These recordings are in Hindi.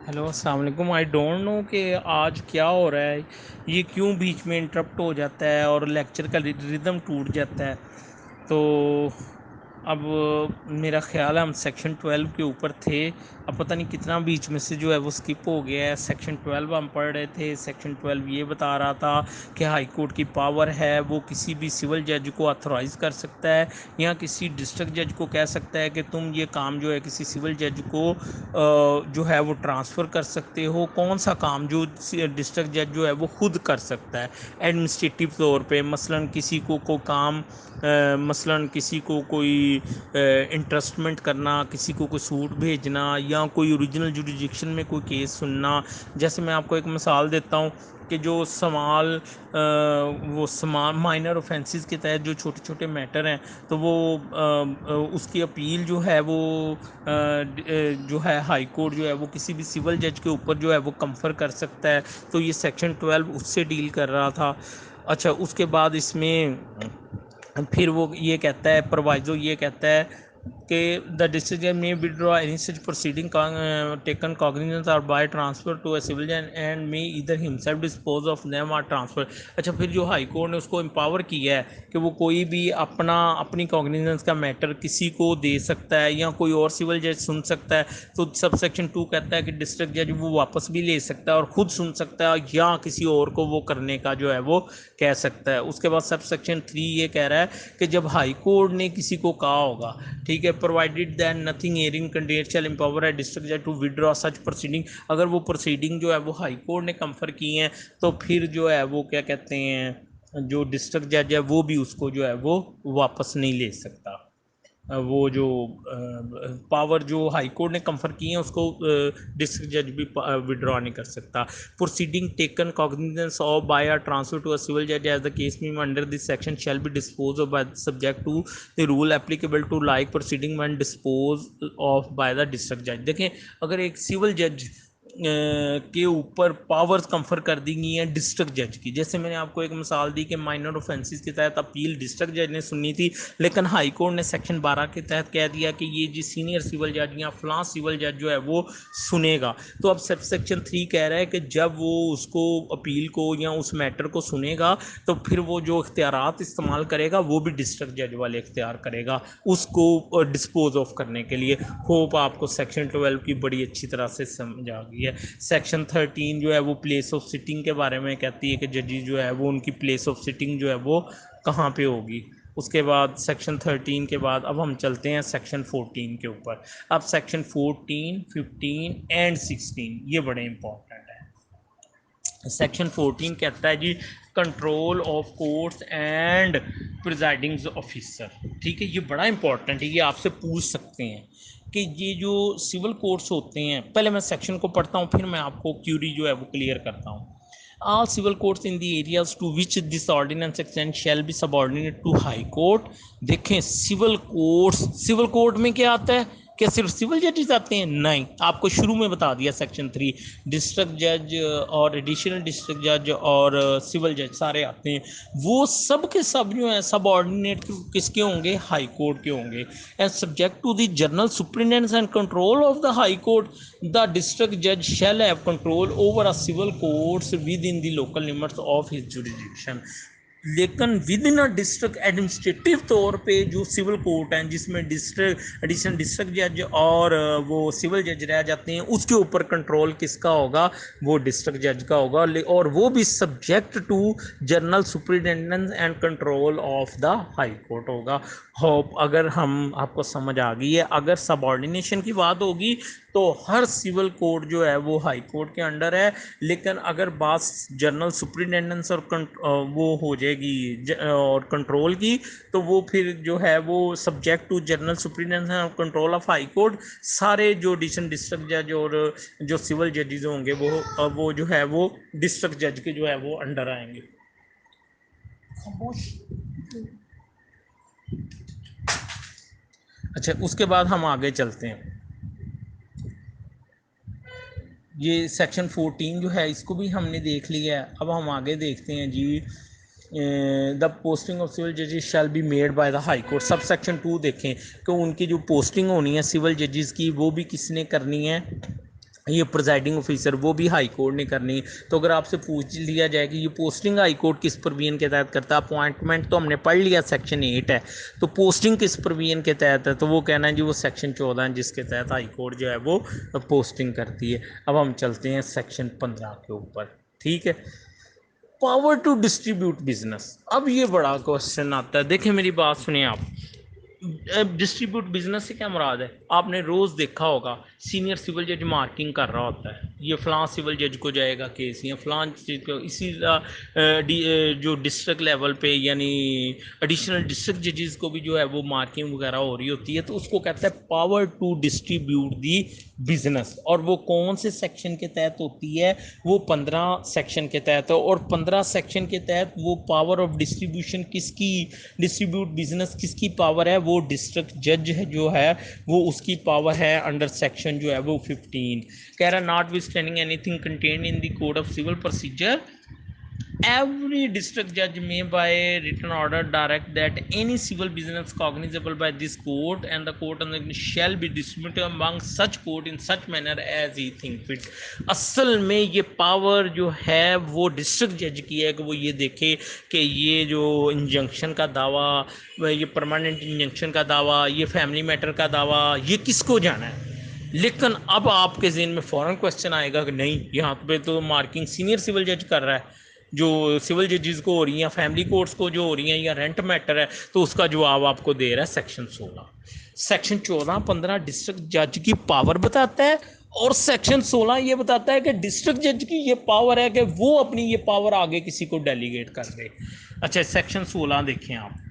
हेलो अस्सलाम वालेकुम। आई डोंट नो कि आज क्या हो रहा है, ये क्यों बीच में इंटरप्ट हो जाता है और लेक्चर का रिदम टूट जाता है। तो अब मेरा ख्याल है हम सेक्शन 12 के ऊपर थे। अब पता नहीं कितना बीच में से जो है वो स्किप हो गया है। सेक्शन 12 हम पढ़ रहे थे। सेक्शन 12 ये बता रहा था कि हाई कोर्ट की पावर है, वो किसी भी सिविल जज को ऑथराइज़ कर सकता है या किसी डिस्ट्रिक्ट जज को कह सकता है कि तुम ये काम जो है किसी सिविल जज को जो है वो ट्रांसफ़र कर सकते हो। कौन सा काम जो डिस्ट्रिक्ट जज जो है वो खुद कर सकता है एडमिनिस्ट्रेटिव तौर पे, मसलन किसी को काम मसलन किसी को कोई इंटरेस्टमेंट करना, किसी को कोई सूट भेजना या कोई ओरिजिनल जुरिडिक्शन में कोई केस सुनना। जैसे मैं आपको एक मिसाल देता हूँ कि जो वो स्मॉल माइनर ऑफेंसेस के तहत जो छोटे छोटे मैटर हैं, तो वो उसकी अपील जो है वो जो है हाई कोर्ट जो है वो किसी भी सिविल जज के ऊपर जो है वो कंफर कर सकता है। तो ये सेक्शन 12 उससे डील कर रहा था। अच्छा, उसके बाद इसमें फिर वो ये कहता है, प्रोवाइजो ये कहता है कि द डिस्ट्रिक्ट जज may withdraw any such proceeding taken cognizance और by transfer to a civil जज and may either himself dispose of them और ट्रांसफर। अच्छा, फिर जो हाई कोर्ट ने उसको एम्पावर किया है कि वो कोई भी अपनी कॉग्निजेंस का मैटर किसी को दे सकता है या कोई और सिविल जज सुन सकता है। तो सब सेक्शन 2 कहता है कि डिस्ट्रिक्ट जज वो वापस भी ले सकता है और ख़ुद सुन सकता है या किसी और को वो करने का जो है वो कह सकता है। उसके बाद सब सेक्शन 3 ये कह रहा है कि जब हाई कोर्ट ने किसी को कहा होगा, ठीक है, provided that nothing herein contained shall empower है डिस्ट्रिक्ट जज टू विड्रॉ सच प्रोसीडिंग। अगर वो प्रोसीडिंग जो है वो हाई कोर्ट ने कंफर की हैं, तो फिर जो है वो क्या कहते हैं, जो डिस्ट्रिक्ट जज है वो भी उसको जो है वो वापस नहीं ले सकता। वो जो पावर जो हाई कोर्ट ने कंफर की है उसको डिस्ट्रिक्ट जज भी विड्रॉ नहीं कर सकता। Proceeding taken cognizance of by or transfer to a civil जज एज द केस में under this section shall be dispose of by subject to the rule applicable to like proceeding when dispose of by the district जज। देखें, अगर एक सिविल जज के ऊपर पावर्स कंफर कर दी गई हैं डिस्ट्रिक्ट जज की, जैसे मैंने आपको एक मिसाल दी कि माइनर ऑफेंसेस के तहत अपील डिस्ट्रिक्ट जज ने सुननी थी, लेकिन हाई कोर्ट ने सेक्शन 12 के तहत कह दिया कि ये जी सीनियर सिविल जज या फलां सिविल जज जो है वो सुनेगा। तो अब सब सेक्शन 3 कह रहा है कि जब वो उसको अपील को या उस मैटर को सुनेगा, तो फिर वो जो इख्तियारात इस्तेमाल करेगा वो भी डिस्ट्रिक्ट जज वाले इख्तियार करेगा उसको डिस्पोज ऑफ करने के लिए। होप आपको सेक्शन 12 की बड़ी अच्छी तरह से समझ आ गई है। सेक्शन 13 जो है वो प्लेस ऑफ सिटिंग के बारे में कहती है कि जजेस जो है वो उनकी प्लेस ऑफ सिटिंग जो है वो कहाँ पे होगी। उसके बाद सेक्शन 13 के बाद अब हम चलते हैं सेक्शन 14 के ऊपर। अब सेक्शन 14, 15 एंड 16 ये बड़े इंपॉर्टेंट है। सेक्शन 14 कहता है जी control of courts and presiding officer. ठीक है, ये बड़ा इंपॉर्टेंट है, ये आपसे पूछ सकते हैं कि ये जो सिविल कोर्ट्स होते हैं, पहले मैं सेक्शन को पढ़ता हूँ फिर मैं आपको क्यूरी जो है वो क्लियर करता हूँ। All civil courts in the areas to which this ordinance extends shall be subordinate to high court। देखें, सिविल कोर्ट में क्या आता है? क्या सिर्फ सिविल जजेस आते हैं? नहीं, आपको शुरू में बता दिया सेक्शन 3, डिस्ट्रिक्ट जज और एडिशनल डिस्ट्रिक्ट जज और सिविल जज सारे आते हैं। वो सब के सब जो है सब ऑर्डिनेट किसके होंगे? हाई कोर्ट के होंगे। And subject to the general superintendence and control of the high court, the district जज shall have control over a civil courts within the local limits of his jurisdiction. लेकिन within a district administrative तौर पे जो सिविल कोर्ट हैं जिसमें डिस्ट्रिक्ट एडिशनल डिस्ट्रिक्ट जज और वो सिविल जज रह जाते हैं, उसके ऊपर कंट्रोल किसका होगा? वो डिस्ट्रिक्ट जज का होगा, और वो भी subject to general superintendence and control of the high court होगा। होप अगर हम आपको समझ आ गई है। अगर सबऑर्डिनेशन की बात होगी तो हर सिविल कोर्ट जो है वो हाई कोर्ट के अंडर है, लेकिन अगर बात जनरल सुप्रिटेंडेंस और वो हो जाएगी और कंट्रोल की, तो वो फिर जो है वो सब्जेक्ट टू जनरल सुप्रिटेंडेंस और कंट्रोल ऑफ हाई कोर्ट सारे जो एडिशनल डिस्ट्रिक्ट जज और जो सिविल जजेस होंगे वो जो है वो डिस्ट्रिक्ट जज के जो है वो अंडर आएंगे। अच्छा, उसके बाद हम आगे चलते हैं। ये सेक्शन 14 जो है इसको भी हमने देख लिया है। अब हम आगे देखते हैं जी, द पोस्टिंग ऑफ सिविल जजेस shall be made by the high court. Sub section 2 देखें कि उनकी जो पोस्टिंग होनी है सिविल जजेस की वो भी किसने करनी है? ये प्रिजाइडिंग ऑफिसर वो भी हाई कोर्ट ने करनी। तो अगर आपसे पूछ लिया जाए कि ये पोस्टिंग हाई कोर्ट किस प्रोविजन के तहत करता है, अपॉइंटमेंट तो हमने पढ़ लिया सेक्शन 8 है, तो पोस्टिंग किस प्रोविजन के तहत है, तो वो कहना है जी वो सेक्शन 14 है जिसके तहत हाई कोर्ट जो है वो पोस्टिंग करती है। अब हम चलते हैं सेक्शन 15 के ऊपर, ठीक है। पावर टू डिस्ट्रीब्यूट बिजनेस, अब ये बड़ा क्वेश्चन आता है। देखिए मेरी बात सुनिए आप, डिस्ट्रीब्यूट बिजनेस से क्या मुराद है, आपने रोज़ देखा होगा सीनियर सिविल जज मार्किंग कर रहा होता है, ये फ़लाँ सिविल जज को जाएगा केस या फ़लाँ चीज़ को, इसी जो डिस्ट्रिक्ट लेवल पे यानी एडिशनल डिस्ट्रिक्ट जजेस को भी जो है वो मार्किंग वगैरह हो रही होती है, तो उसको कहते हैं power to distribute the business. और वो कौन से सेक्शन के तहत होती है, वो 15 सेक्शन के तहत है। और 15 सेक्शन के तहत वो पावर ऑफ डिस्ट्रीब्यूशन किसकी, डिस्ट्रीब्यूट बिजनेस किसकी पावर है, वो डिस्ट्रिक्ट जज है जो है वो उसकी पावर है अंडर सेक्शन जो है वो 15। कह रहा notwithstanding anything contained in the code of civil procedure, every district judge may by written order direct that any civil business cognizable by this court and the court shall be distributed among such court in such manner as he think fit। असल में ये पावर जो है वो डिस्ट्रिक्ट जज की है कि वो ये देखे कि ये जो इंजंक्शन का दावा, ये परमानेंट इंजंक्शन का दावा, ये फैमिली मैटर का दावा, ये किसको जाना है। लेकिन अब आपके ज़हन में फ़ौरन क्वेश्चन आएगा कि नहीं यहाँ पे तो मार्किंग सीनियर सिविल जज कर रहा है, जो सिविल जजेस को हो रही हैं या फैमिली कोर्ट्स को जो हो रही हैं या रेंट मैटर है, तो उसका जवाब आपको दे रहा है सेक्शन 16। सेक्शन 14 15 डिस्ट्रिक्ट जज की पावर बताता है, और सेक्शन 16 ये बताता है कि डिस्ट्रिक्ट जज की ये पावर है कि वो अपनी ये पावर आगे किसी को डेलीगेट कर दे। अच्छा सेक्शन 16 देखें आप,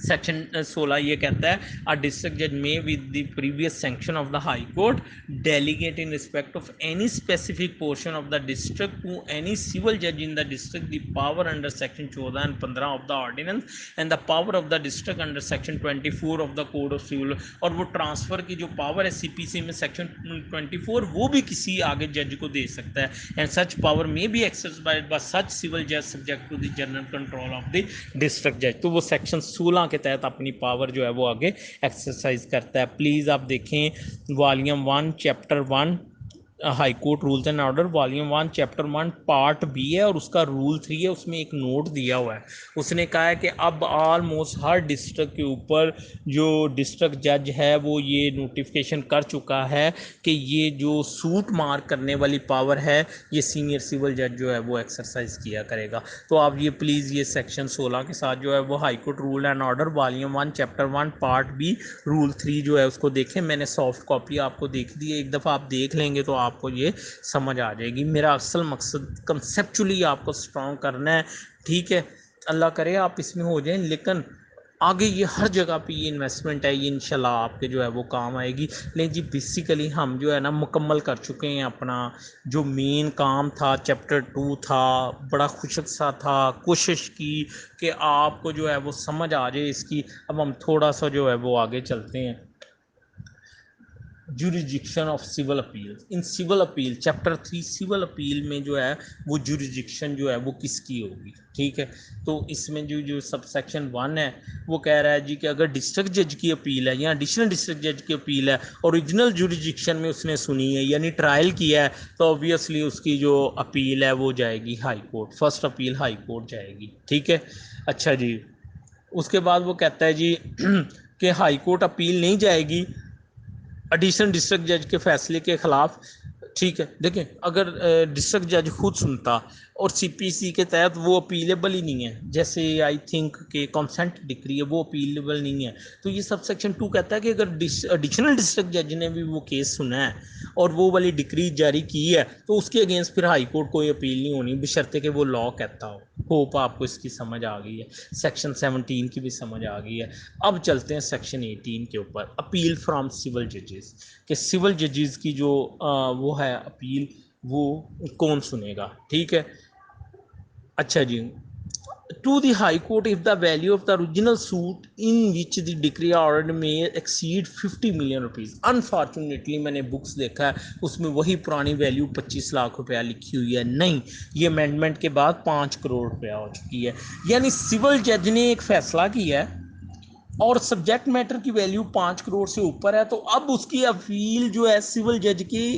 सेक्शन 16 ये कहता है अ डिस्ट्रिक्ट जज में with the previous sanction of the high court delegate in respect of any specific portion of the district to any civil जज in the district the power under section 14 and 15 of the ordinance and the power of the district under section 24 of the code of civil. और वो ट्रांसफर की जो पावर है सीपीसी में सेक्शन 24 वो भी किसी आगे जज को दे सकता है। एंड सच पावर में बी एक्सरसाइज्ड बाय सच सिविल जज subject to the general control of the district जज। तो वो सेक्शन 16 के तहत अपनी पावर जो है वो आगे एक्सरसाइज करता है। प्लीज़ आप देखें volume 1 chapter 1 high court rules and order, volume 1 chapter 1 part B है और उसका रूल 3 है, उसमें एक नोट दिया हुआ है। उसने कहा है कि अब ऑलमोस्ट हर डिस्ट्रिक्ट के ऊपर जो डिस्ट्रिक्ट जज है वो ये नोटिफिकेशन कर चुका है कि ये जो सूट मार्क करने वाली पावर है ये सीनियर सिविल जज जो है वो एक्सरसाइज किया करेगा। तो आप ये प्लीज़ ये सेक्शन 16 के साथ जो है वो high court rule and order volume 1 chapter 1 part B rule 3 जो है उसको देखें। मैंने सॉफ्ट कॉपी आपको देख दी है, एक दफ़ा आप देख लेंगे तो आपको ये समझ आ जाएगी। मेरा असल मकसद कंसेप्चुअली आपको स्ट्रॉन्ग करना है, ठीक है। अल्लाह करे आप इसमें हो जाएं, लेकिन आगे ये हर जगह पे ये इन्वेस्टमेंट है, ये इंशाल्लाह आपके जो है वो काम आएगी। लेकिन जी बेसिकली हम जो है ना मुकम्मल कर चुके हैं अपना जो मेन काम था, चैप्टर 2 था, बड़ा खुशक सा था, कोशिश की कि आपको जो है वो समझ आ जाए इसकी। अब हम थोड़ा सा जो है वो आगे चलते हैं। Jurisdiction of civil appeal, in civil appeal chapter 3 civil appeal में जो है वो जुरिडिक्शन जो है वो किसकी होगी, ठीक है। तो इसमें जो जो सब सेक्शन 1 है वो कह रहा है जी कि अगर डिस्ट्रिक्ट जज की अपील है या एडिशनल डिस्ट्रिक्ट जज की अपील है, ओरिजिनल जुरिडिक्शन में उसने सुनी है यानी ट्रायल किया है, तो ऑब्वियसली उसकी जो अपील है वो जाएगी high court, first appeal high court जाएगी, ठीक है। अच्छा जी, उसके बाद वो कहता है जी कि हाई कोर्ट अपील नहीं जाएगी एडिशनल डिस्ट्रिक्ट जज के फैसले के ख़िलाफ़, ठीक है। देखें अगर डिस्ट्रिक्ट जज खुद सुनता और सीपीसी के तहत वो अपीलेबल ही नहीं है, जैसे आई थिंक कि कंसेंट डिक्री है वो अपीलेबल नहीं है, तो ये सब सेक्शन 2 कहता है कि अगर एडिशनल डिस्ट्रिक्ट जज ने भी वो केस सुना है और वो वाली डिक्री जारी की है तो उसके अगेंस्ट फिर हाई कोर्ट कोई अपील नहीं होनी, बशर्ते कि वो लॉ कहता हो। होप आपको इसकी समझ आ गई है, सेक्शन 17 की भी समझ आ गई है। अब चलते हैं सेक्शन 18 के ऊपर, अपील फ्रॉम सिविल जजेस, कि सिविल जजेस की जो वो है अपील वो कौन सुनेगा, ठीक है। अच्छा जी, to the high court if the value of the original suit in which the decree order may exceed 50 million rupees. Unfortunately मैंने बुक्स देखा है उसमें वही पुरानी वैल्यू 25 लाख रुपया लिखी हुई है, नहीं ये अमेंडमेंट के बाद 5 करोड़ रुपया हो चुकी है। यानी सिविल जज ने एक फैसला किया है और सब्जेक्ट मैटर की वैल्यू 5 करोड़ से ऊपर है, तो अब उसकी अपील जो है सिविल जज की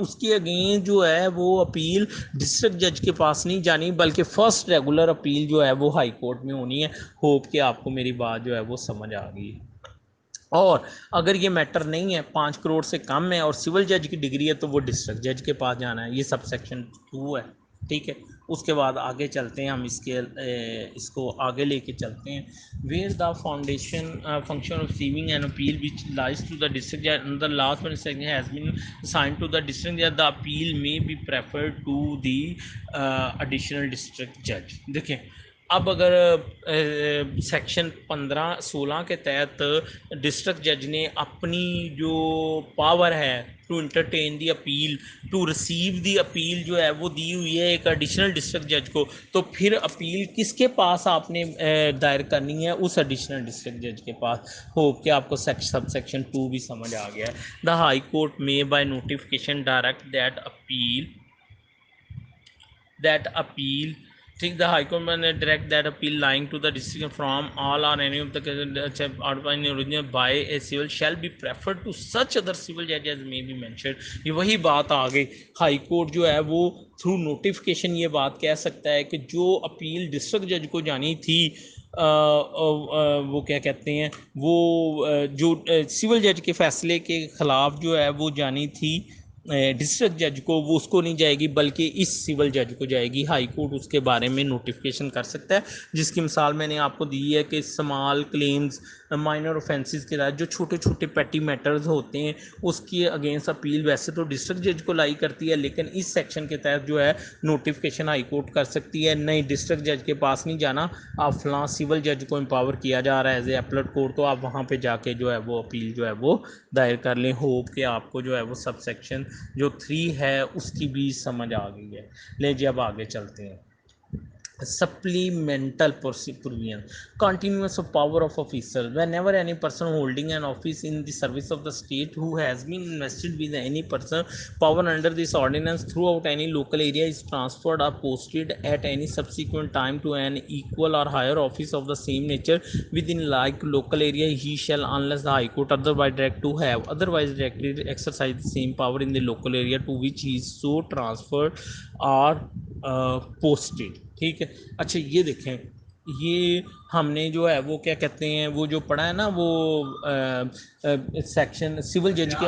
उसके अगेंस्ट जो है वो अपील डिस्ट्रिक्ट जज के पास नहीं जानी, बल्कि फर्स्ट रेगुलर अपील जो है वो हाई कोर्ट में होनी है। होप कि आपको मेरी बात जो है वो समझ आ गई। और अगर ये मैटर नहीं है, 5 करोड़ से कम है और सिविल जज की डिग्री है, तो वो डिस्ट्रिक्ट जज के पास जाना है। ये सब सेक्शन 2 है, ठीक है। उसके बाद आगे चलते हैं हम, इसको आगे लेके चलते हैं। Where the foundation function of receiving an appeal which lies to the district जज the last one section has been assign to the district जज, द अपील में B preferred to the additional district जज। देखें, अब अगर सेक्शन 15-16 के तहत डिस्ट्रिक्ट जज ने अपनी जो पावर है to entertain the appeal, to receive the appeal जो है वो दी हुई है एक एडिशनल डिस्ट्रिक्ट जज को, तो फिर अपील किसके पास आपने दायर करनी है? उस एडिशनल डिस्ट्रिक्ट जज के पास। होप कि आपको सब सेक्शन 2 भी समझ आ गया है। The high court may by notification direct that appeal, ठीक, the high court may direct that appeal lying to the district from all और any of the original by a civil shall be preferred to such other civil जज एज मे बी मेंशन्ड। ये वही बात आ गई। हाई कोर्ट जो है वो थ्रू नोटिफिकेशन ये बात कह सकता है कि जो अपील डिस्ट्रिक्ट जज को जानी थी, वो क्या कहते हैं, वो जो सिविल जज के फैसले के ख़िलाफ़ जो है वो जानी थी डिस्ट्रिक्ट जज को, वो उसको नहीं जाएगी बल्कि इस सिविल जज को जाएगी। हाई कोर्ट उसके बारे में नोटिफिकेशन कर सकता है, जिसकी मिसाल मैंने आपको दी है कि स्मॉल क्लेम्स, माइनर ऑफेंसेस के तहत जो छोटे छोटे पेटी मैटर्स होते हैं उसके अगेंस्ट अपील वैसे तो डिस्ट्रिक्ट जज को लाई करती है, लेकिन इस सेक्शन के तहत जो है नोटिफिकेशन हाई कोर्ट कर सकती है। नहीं, डिस्ट्रिक्ट जज के पास नहीं जाना, आप फलां सिविल जज को एम्पावर किया जा रहा है एज ए एपलेट कोर्ट, तो आप वहाँ पे जाके जो है वो अपील जो है वो दायर कर लें। होप कि आपको जो है वो सब सेक्शन जो 3 है उसकी भी समझ आ गई है। ले जी, अब आगे चलते हैं। supplemental provision, continuous of power of officer, whenever any person holding an office in the service of the state who has been invested with any person power under this ordinance throughout any local area is transferred or posted at any subsequent time to an equal or higher office of the same nature within like local area, he shall, unless the high court otherwise direct to have otherwise directly exercise the same power in the local area to which he is so transferred or posted, ठीक है। अच्छा, ये देखें, ये हमने जो है वो क्या कहते हैं, वो जो पढ़ा है ना वो सेक्शन सिविल जज के